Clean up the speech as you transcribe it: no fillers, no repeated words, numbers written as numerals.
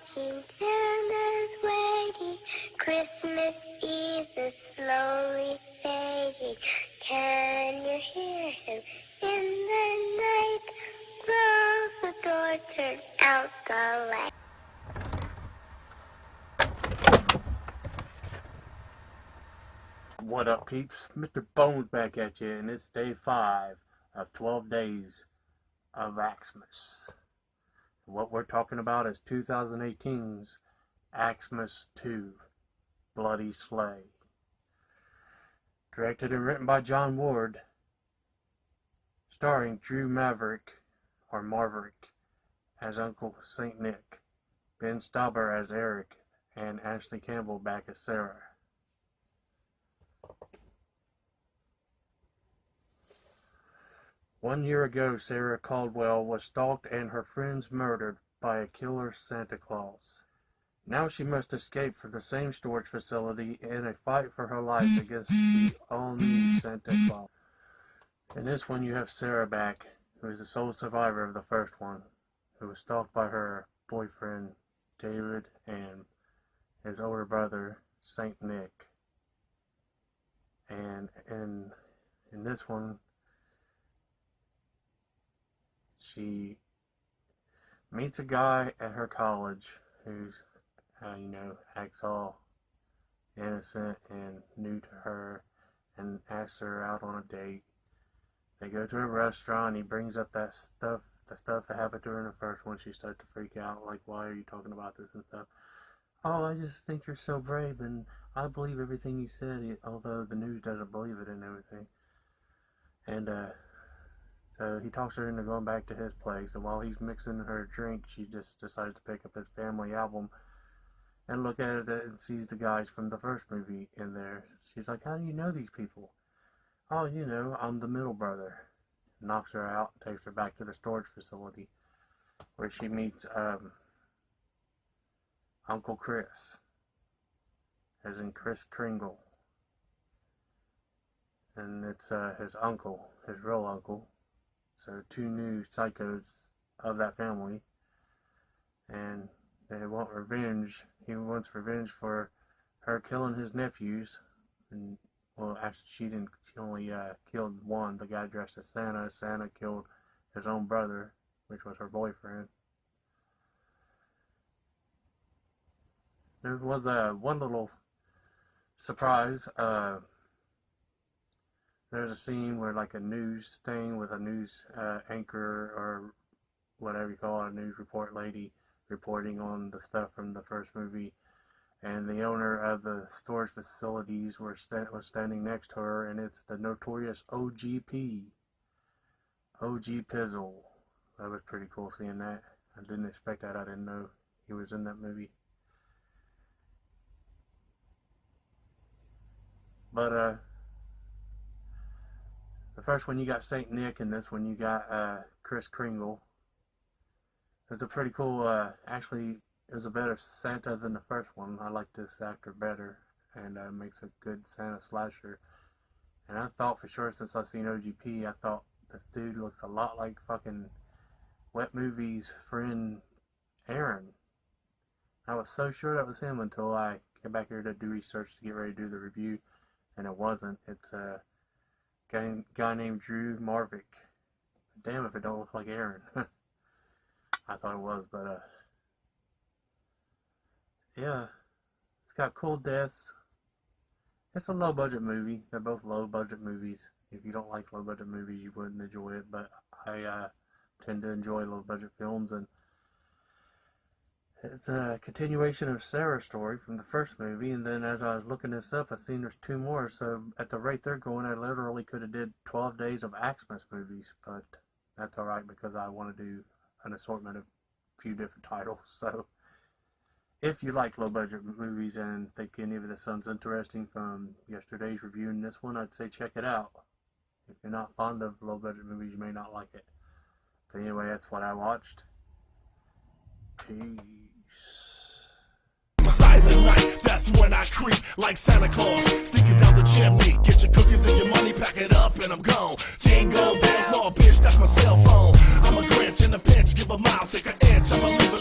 watching, Santa's waiting. Christmas Eve is slowly fading. Can you hear him in the night? Close the door, turn out the light. What up, peeps? Mr. Bones back at you, and it's day 5 of 12 days of AxE'Mas. What we're talking about is 2018's AxE'Mas 2, Bloody Sleigh. Directed and written by John Ward, starring Drew Maverick as Uncle St. Nick, Ben Stauber as Eric, and Ashley Campbell back as Sarah. One year ago, Sarah Caldwell was stalked and her friends murdered by a killer Santa Claus. Now she must escape from the same storage facility in a fight for her life against the all-new Santa Claus. In this one, you have Sarah back, who is the sole survivor of the first one, who was stalked by her boyfriend, David, and his older brother, St. Nick. And in this one, she meets a guy at her college who's, acts all innocent and new to her, and asks her out on a date. They go to a restaurant. He brings up the stuff that happened to her in the first one. She starts to freak out, like, why are you talking about this and stuff? Oh, I just think you're so brave, and I believe everything you said, although the news doesn't believe it and everything. And, so he talks her into going back to his place, and while he's mixing her drink, she just decides to pick up his family album and look at it and sees the guys from the first movie in there. She's like, how do you know these people? Oh, I'm the middle brother. Knocks her out, takes her back to the storage facility, where she meets Uncle Chris, as in Kris Kringle. And it's his uncle, his real uncle. So 2 new psychos of that family, and they want revenge. He wants revenge for her killing his nephews, and well, actually she only killed one, the guy dressed as Santa. Santa killed his own brother, which was her boyfriend. There was one little surprise. There's a scene where, like, a news thing with a news anchor, or whatever you call it, a news report lady, reporting on the stuff from the first movie, and the owner of the storage facilities was standing next to her, and it's the notorious OGP, OG Pizzle. That was pretty cool seeing that. I didn't expect that. I didn't know he was in that movie. But the first one you got St. Nick, and this one you got Kris Kringle. It was a pretty cool, actually, it was a better Santa than the first one. I like this actor better, and makes a good Santa slasher. And I thought for sure, since I seen OGP, I thought this dude looks a lot like fucking Wet Movie's friend Aaron. I was so sure that was him until I came back here to do research to get ready to do the review, and it wasn't. It's guy named Drew Maverick. Damn if it don't look like Aaron. I thought it was, but yeah, it's got cool deaths. It's a low budget movie. They're both low budget movies. If you don't like low budget movies, you wouldn't enjoy it, but I tend to enjoy low budget films, and it's a continuation of Sarah's story from the first movie. And then as I was looking this up, I seen there's 2 more. So at the rate they're going, I literally could have did 12 days of AxE'Mas movies, but that's alright because I want to do an assortment of a few different titles. So if you like low budget movies and think any of this sounds interesting from yesterday's review and this one, I'd say check it out. If you're not fond of low budget movies, you may not like it. But anyway, that's what I watched. Peace. Silent night, that's when I creep like Santa Claus, sneaking down the chimney. Get your cookies and your money, pack it up and I'm gone. Jingle bells, no bitch, that's my cell phone. I'm a Grinch in a pinch, give a mile, take an inch. I'm a leave